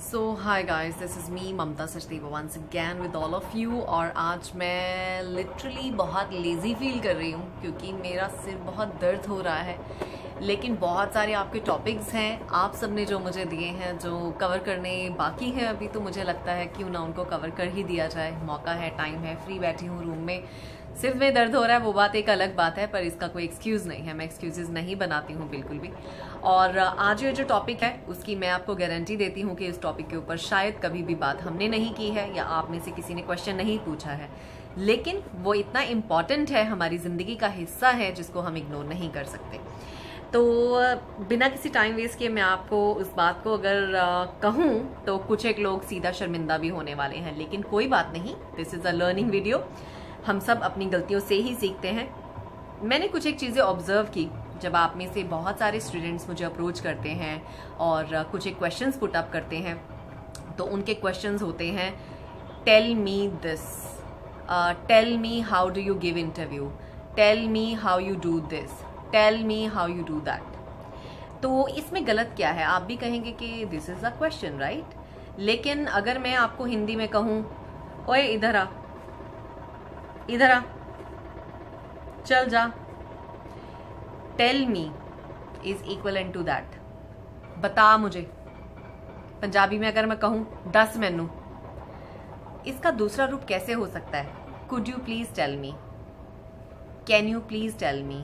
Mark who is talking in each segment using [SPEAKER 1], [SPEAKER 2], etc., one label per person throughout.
[SPEAKER 1] So hi guys, this is me Mamta Sachdeva once again with all of you. और आज मैं literally बहुत lazy feel कर रही हूँ क्योंकि मेरा सिर बहुत दर्द हो रहा है। लेकिन बहुत सारे आपके टॉपिक्स हैं, आप सब ने जो मुझे दिए हैं, जो कवर करने बाकी हैं अभी, तो मुझे लगता है क्यों ना उनको कवर कर ही दिया जाए। मौका है, टाइम है, फ्री बैठी हूँ रूम में, सिर्फ में दर्द हो रहा है, वो बात एक अलग बात है, पर इसका कोई एक्सक्यूज़ नहीं है। मैं एक्सक्यूजेस नहीं बनाती हूँ बिल्कुल भी। और आज ये जो टॉपिक है उसकी मैं आपको गारंटी देती हूँ कि इस टॉपिक के ऊपर शायद कभी भी बात हमने नहीं की है या आप में से किसी ने क्वेश्चन नहीं पूछा है, लेकिन वो इतना इम्पॉर्टेंट है, हमारी ज़िंदगी का हिस्सा है, जिसको हम इग्नोर नहीं कर सकते। तो बिना किसी टाइम वेस्ट किए मैं आपको उस बात को अगर कहूँ तो कुछ एक लोग सीधा शर्मिंदा भी होने वाले हैं, लेकिन कोई बात नहीं, this is a learning video. हम सब अपनी गलतियों से ही सीखते हैं। मैंने कुछ एक चीज़ें ऑब्जर्व की जब आप में से बहुत सारे स्टूडेंट्स मुझे अप्रोच करते हैं और कुछ एक क्वेश्चंस पुट अप करते हैं, तो उनके क्वेश्चंस होते हैं, tell me this, tell me how do you give interview, tell me how you do this, tell me how you do that. तो इसमें गलत क्या है? आप भी कहेंगे कि this is a question, right? लेकिन अगर मैं आपको हिंदी में कहूँ, ओए इधर आ, इधर आ, चल जा, tell me is equivalent to that, बता मुझे। पंजाबी में अगर मैं कहूं दस मैनू, इसका दूसरा रूप कैसे हो सकता है? Could you please tell me, can you please tell me,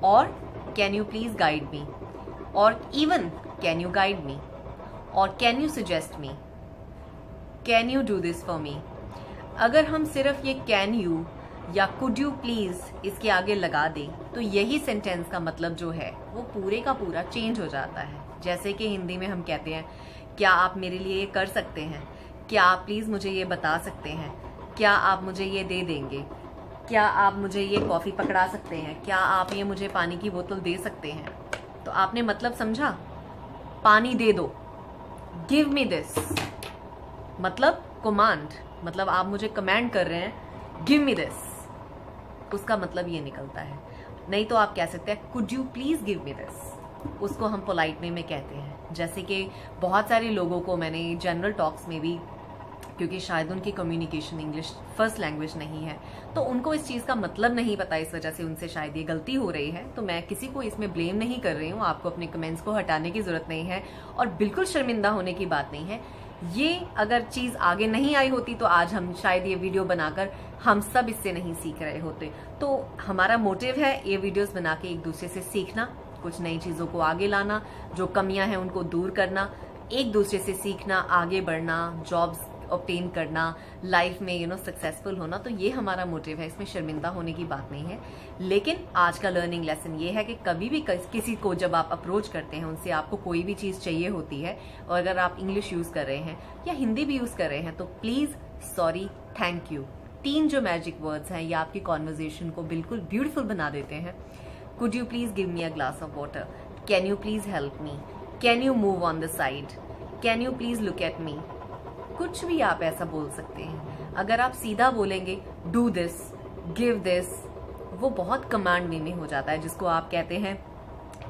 [SPEAKER 1] और can you please guide me, और even can you guide me, और can you suggest me, can you do this for me. अगर हम सिर्फ ये कैन यू या could you please इसके आगे लगा दें तो यही सेंटेंस का मतलब जो है वो पूरे का पूरा चेंज हो जाता है। जैसे कि हिंदी में हम कहते हैं, क्या आप मेरे लिए ये कर सकते हैं, क्या आप प्लीज मुझे ये बता सकते हैं, क्या आप मुझे ये दे देंगे, क्या आप मुझे ये कॉफी पकड़ा सकते हैं, क्या आप ये मुझे पानी की बोतल दे सकते हैं। तो आपने मतलब समझा? पानी दे दो, गिव मी दिस, मतलब कमांड, मतलब आप मुझे कमांड कर रहे हैं, गिव मी दिस, उसका मतलब ये निकलता है। नहीं तो आप कह सकते हैं could you please give me this, उसको हम पोलाइट वे में कहते हैं। जैसे कि बहुत सारे लोगों को मैंने जनरल टॉक्स में भी, क्योंकि शायद उनकी कम्युनिकेशन इंग्लिश फर्स्ट लैंग्वेज नहीं है, तो उनको इस चीज़ का मतलब नहीं पता, इस वजह से उनसे शायद ये गलती हो रही है। तो मैं किसी को इसमें ब्लेम नहीं कर रही हूँ, आपको अपने कमेंट्स को हटाने की जरूरत नहीं है और बिल्कुल शर्मिंदा होने की बात नहीं है। ये अगर चीज़ आगे नहीं आई होती तो आज हम शायद ये वीडियो बनाकर हम सब इससे नहीं सीख रहे होते। तो हमारा मोटिव है ये वीडियोस बना के एक दूसरे से सीखना, कुछ नई चीज़ों को आगे लाना, जो कमियां हैं उनको दूर करना, एक दूसरे से सीखना, आगे बढ़ना, जॉब्स ऑब्टेन करना, लाइफ में सक्सेसफुल होना। तो ये हमारा मोटिव है, इसमें शर्मिंदा होने की बात नहीं है। लेकिन आज का लर्निंग लेसन ये है कि कभी भी किसी को जब आप अप्रोच करते हैं, उनसे आपको कोई भी चीज़ चाहिए होती है, और अगर आप इंग्लिश यूज़ कर रहे हैं या हिंदी भी यूज़ कर रहे हैं, तो प्लीज़, सॉरी, थैंक यू, तीन जो मैजिक वर्ड्स हैं ये आपकी कॉन्वर्जेशन को बिल्कुल ब्यूटीफुल बना देते हैं। Could you please give me a glass of water, can you please help me, can you move on the side, can you please look at me, कुछ भी आप ऐसा बोल सकते हैं। अगर आप सीधा बोलेंगे डू दिस, गिव दिस, वो बहुत कमांड वे में हो जाता है, जिसको आप कहते हैं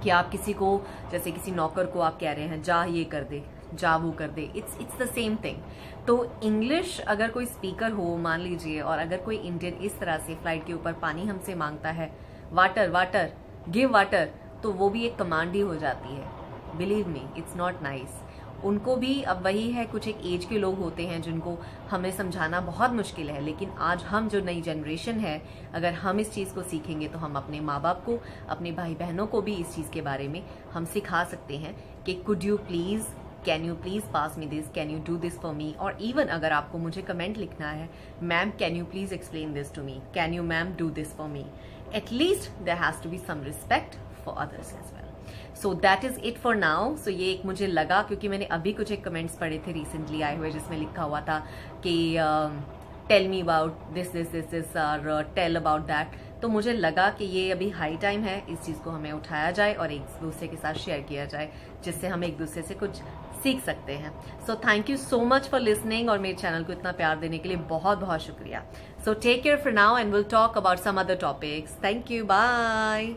[SPEAKER 1] कि आप किसी को, जैसे किसी नौकर को आप कह रहे हैं जा ये कर दे, जा वो कर दे, इट्स द सेम थिंग। तो इंग्लिश अगर कोई स्पीकर हो मान लीजिए, और अगर कोई इंडियन इस तरह से फ्लाइट के ऊपर पानी हमसे मांगता है, वाटर वाटर, गिव वाटर, तो वो भी एक कमांड ही हो जाती है। Believe me, it's not nice. उनको भी अब वही है, कुछ एक एज के लोग होते हैं जिनको हमें समझाना बहुत मुश्किल है, लेकिन आज हम जो नई जनरेशन है, अगर हम इस चीज़ को सीखेंगे तो हम अपने माँ बाप को, अपने भाई बहनों को भी इस चीज़ के बारे में हम सिखा सकते हैं कि could you please, can you please pass me this, can you do this for me. और इवन अगर आपको मुझे कमेंट लिखना है, ma'am can you please explain this to me, can you ma'am do this for me, at least there has to be some respect for others as well. So that is it for now. So ये एक मुझे लगा, क्योंकि मैंने अभी कुछ एक comments पढ़े थे रिसेंटली आए हुए, जिसमें लिखा हुआ था कि tell me about this this this this और टेल अबाउट दैट। तो मुझे लगा कि ये अभी हाई टाइम है, इस चीज़ को हमें उठाया जाए और एक दूसरे के साथ शेयर किया जाए, जिससे हम एक दूसरे से कुछ सीख सकते हैं। So thank you so much for listening, और मेरे चैनल को इतना प्यार देने के लिए बहुत बहुत शुक्रिया। So take care for now and will talk about some other topics. Thank you, bye.